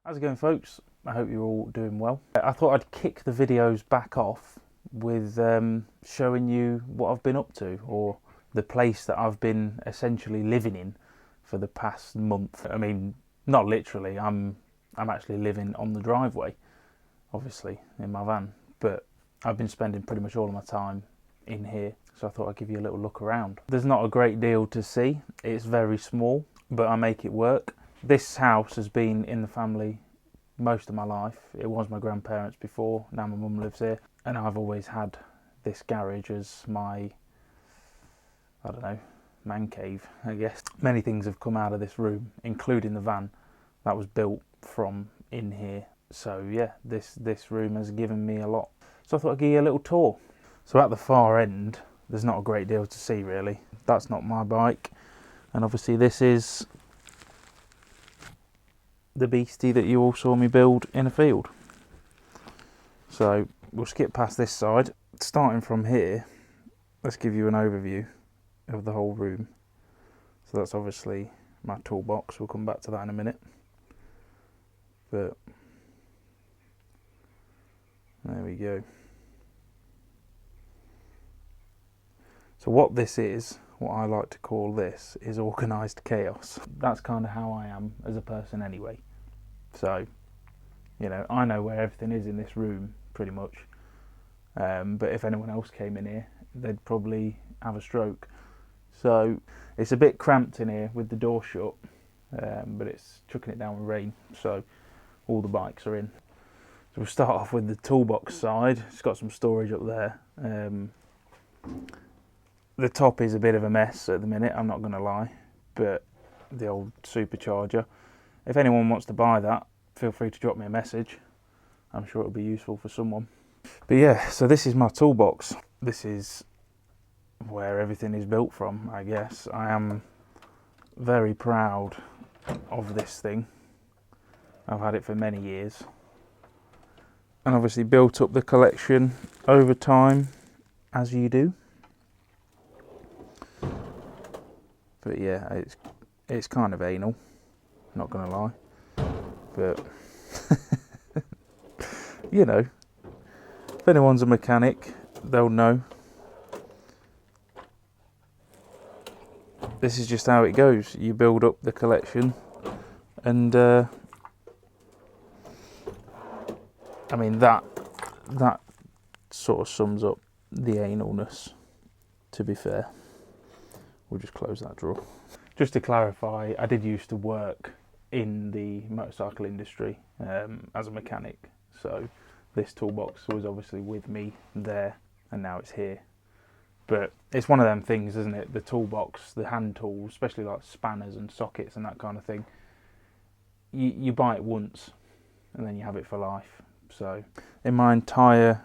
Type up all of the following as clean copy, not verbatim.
How's it going, folks? I hope you're all doing well. I thought I'd kick the videos back off with showing you what I've been up to, or the place that I've been essentially living in for the past month. I mean, not literally, I'm actually living on the driveway, obviously, in my van, but I've been spending pretty much all of my time in here, so I thought I'd give you a little look around. There's not a great deal to see, it's very small, but I make it work. This house has been in the family most of my life. It was my grandparents before, now my mum lives here, and I've always had this garage as my, I don't know, man cave, I guess. Many things have come out of this room, including the van that was built from in here. So yeah, this room has given me a lot. So I thought I'd give you a little tour. So at the far end, there's not a great deal to see really. That's not my bike. And obviously this is the beastie that you all saw me build in a field. So we'll skip past this side. Starting from here, let's give you an overview of the whole room. So that's obviously my toolbox. We'll come back to that in a minute. But there we go. So what this is, what I like to call this, is organised chaos. That's kind of how I am as a person anyway. So, you know, I know where everything is in this room, pretty much. But if anyone else came in here, they'd probably have a stroke. So it's a bit cramped in here with the door shut, but it's chucking it down with rain, so all the bikes are in. So we'll start off with the toolbox side. It's got some storage up there. The top is a bit of a mess at the minute, I'm not going to lie, but the old supercharger. If anyone wants to buy that, feel free to drop me a message. I'm sure it'll be useful for someone. But yeah, so this is my toolbox. This is where everything is built from, I guess. I am very proud of this thing. I've had it for many years. And obviously built up the collection over time, as you do. But yeah, it's kind of anal, not gonna lie. But you know, if anyone's a mechanic, they'll know. This is just how it goes. You build up the collection, and I mean that sort of sums up the analness, to be fair. We'll just close that drawer. Just to clarify, I did used to work in the motorcycle industry as a mechanic, so this toolbox was obviously with me there, and now it's here. But it's one of them things, isn't it? The toolbox, the hand tools, especially like spanners and sockets and that kind of thing, you buy it once and then you have it for life. So in my entire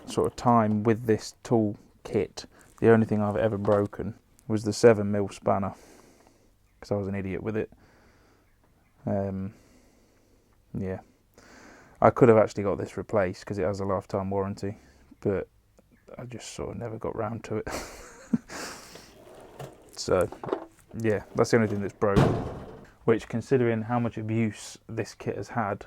sort of time with this tool kit, the only thing I've ever broken was the 7mm spanner, because I was an idiot with it. Yeah, I could have actually got this replaced because it has a lifetime warranty, but I just sort of never got round to it. So yeah, that's the only thing that's broken, which, considering how much abuse this kit has had,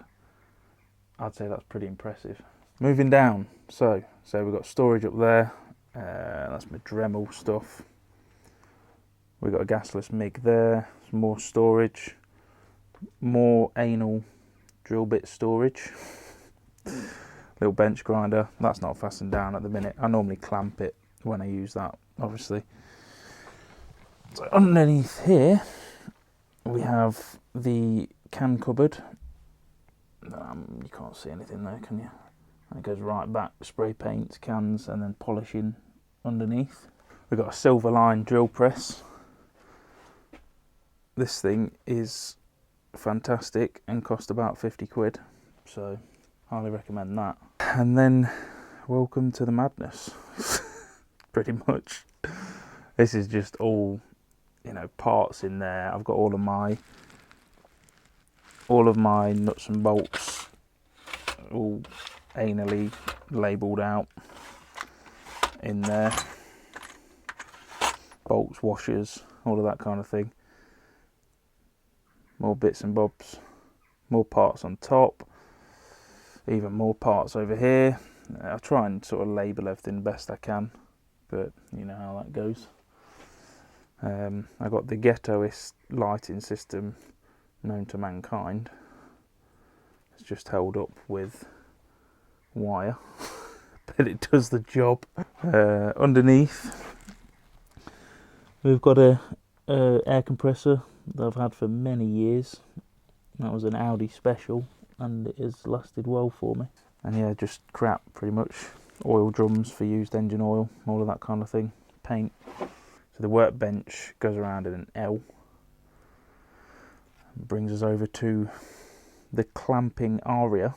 I'd say that's pretty impressive. Moving down, so we've got storage up there. That's my Dremel stuff. We've got a gasless MIG there, some more storage, more anal drill bit storage, little bench grinder. That's not fastened down at the minute. I normally clamp it when I use that, obviously. So underneath here, we have the can cupboard. You can't see anything there, can you? And it goes right back, spray paints, cans, and then polishing underneath. We've got a silver line drill press. This thing is fantastic and cost about 50 quid, so highly recommend that. And then welcome to the madness. Pretty much. This is just all, you know, parts in there. I've got all of my nuts and bolts all anally labelled out in there. Bolts, washers, all of that kind of thing. More bits and bobs. More parts on top, even more parts over here. I try and sort of label everything best I can, but you know how that goes. I got the ghettoist lighting system known to mankind. It's just held up with wire, but it does the job. Underneath, we've got a air compressor that I've had for many years. That was an Audi special, and it has lasted well for me. And yeah, just crap pretty much. Oil drums for used engine oil, all of that kind of thing. Paint. So the workbench goes around in an L. Brings us over to the clamping area.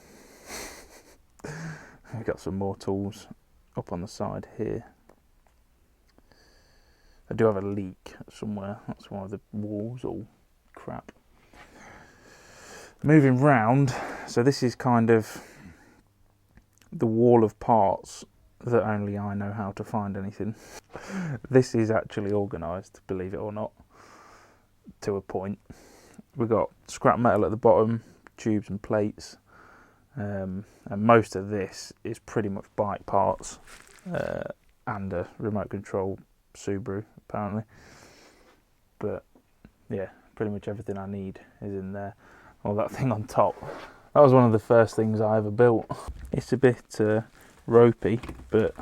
We've got some more tools up on the side here. I do have a leak somewhere. That's one of the walls, all crap. Moving round, so this is kind of the wall of parts that only I know how to find anything. This is actually organised, believe it or not, to a point. We've got scrap metal at the bottom, tubes and plates, and most of this is pretty much bike parts and a remote control Subaru apparently. But yeah, pretty much everything I need is in there. Oh, that thing on top, that was one of the first things I ever built. It's a bit ropey, but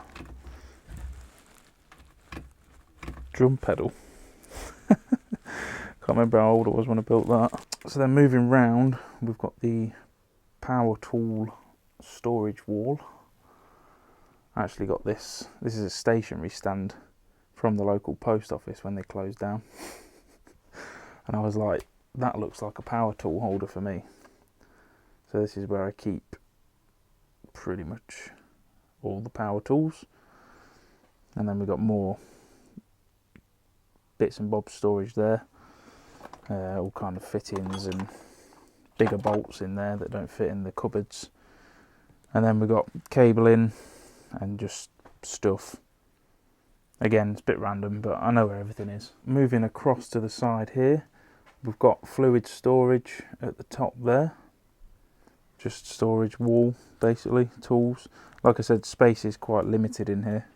drum pedal. Can't remember how old I was when I built that. So then moving round, we've got the power tool storage wall. I actually got this. This is a stationary stand from the local post office when they closed down. And I was like, that looks like a power tool holder for me. So this is where I keep pretty much all the power tools. And then we've got more bits and bobs storage there. All kind of fittings and bigger bolts in there that don't fit in the cupboards. And then we've got cabling and just stuff. Again, it's a bit random, but I know where everything is. Moving across to the side here, we've got fluid storage at the top there. Just storage wall, basically, tools. Like I said, space is quite limited in here.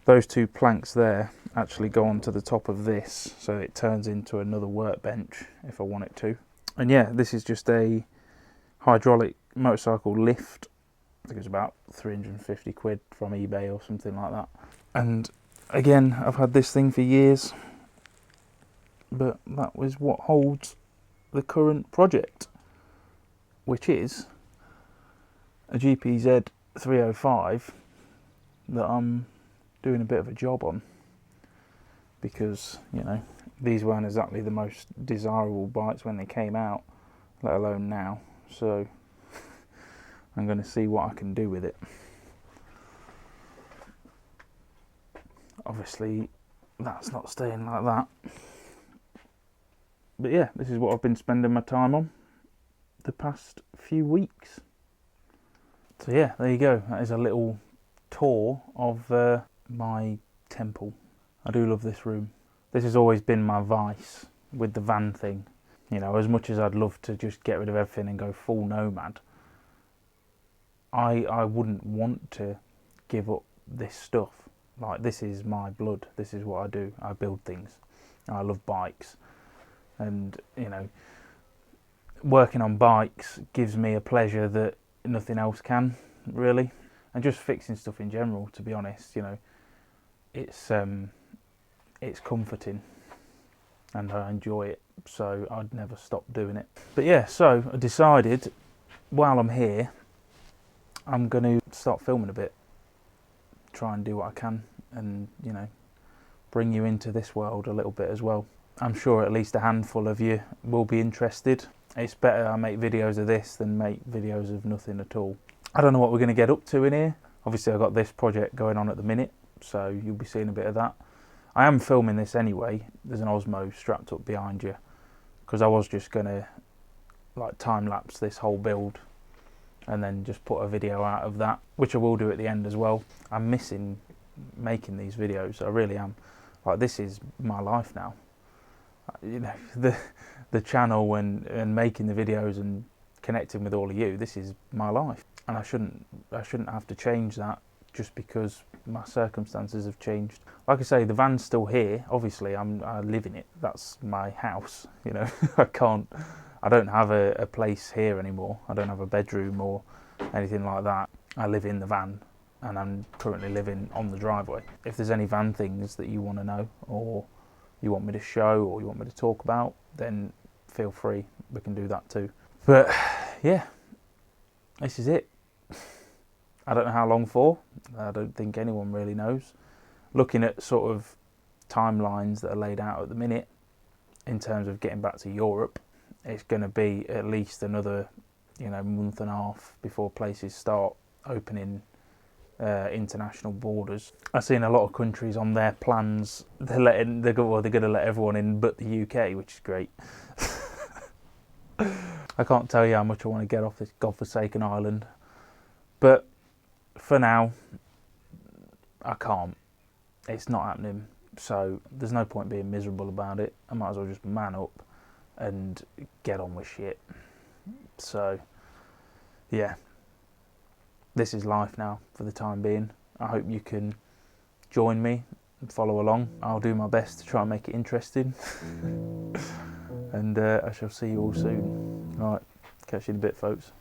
Those two planks there actually go onto the top of this, so it turns into another workbench if I want it to. And yeah, this is just a hydraulic motorcycle lift. I think it was about 350 quid from eBay or something like that. And again, I've had this thing for years, but that was what holds the current project, which is a GPZ 305 that I'm doing a bit of a job on, because, you know, these weren't exactly the most desirable bikes when they came out, let alone now. So I'm going to see what I can do with it. Obviously that's not staying like that, but yeah, this is what I've been spending my time on the past few weeks. So yeah, there you go. That is a little tour of my temple. I do love this room. This has always been my vice with the van thing. You know, as much as I'd love to just get rid of everything and go full nomad, I wouldn't want to give up this stuff. Like, this is my blood. This is what I do. I build things. I love bikes. And, you know, working on bikes gives me a pleasure that nothing else can, really. And just fixing stuff in general, to be honest, you know, it's comforting and I enjoy it, so I'd never stop doing it. But yeah, so I decided while I'm here, I'm going to start filming a bit, try and do what I can, and, you know, bring you into this world a little bit as well. I'm sure at least a handful of you will be interested. It's better I make videos of this than make videos of nothing at all. I don't know what we're going to get up to in here. Obviously I've got this project going on at the minute, so you'll be seeing a bit of that. I am filming this anyway. There's an Osmo strapped up behind you, because I was just going to like time lapse this whole build and then just put a video out of that, which I will do at the end as well. I'm missing making these videos, I really am. Like, this is my life now. you know, the channel and making the videos and connecting with all of you. This is my life, and I shouldn't have to change that just because my circumstances have changed. Like I say, the van's still here. Obviously, I live in it. That's my house. You know, I don't have a place here anymore. I don't have a bedroom or anything like that. I live in the van, and I'm currently living on the driveway. If there's any van things that you want to know, or you want me to show, or you want me to talk about, then feel free. We can do that too. But yeah, this is it. I don't know how long for. I don't think anyone really knows. Looking at sort of timelines that are laid out at the minute in terms of getting back to Europe, it's going to be at least another, month and a half before places start opening international borders. I've seen a lot of countries on their plans. They're going to let everyone in but the UK, which is great. I can't tell you how much I want to get off this godforsaken island, but for now, I can't. It's not happening. So there's no point being miserable about it. I might as well just man up and get on with shit. So, yeah. This is life now for the time being. I hope you can join me and follow along. I'll do my best to try and make it interesting. And I shall see you all soon. Alright, catch you in a bit, folks.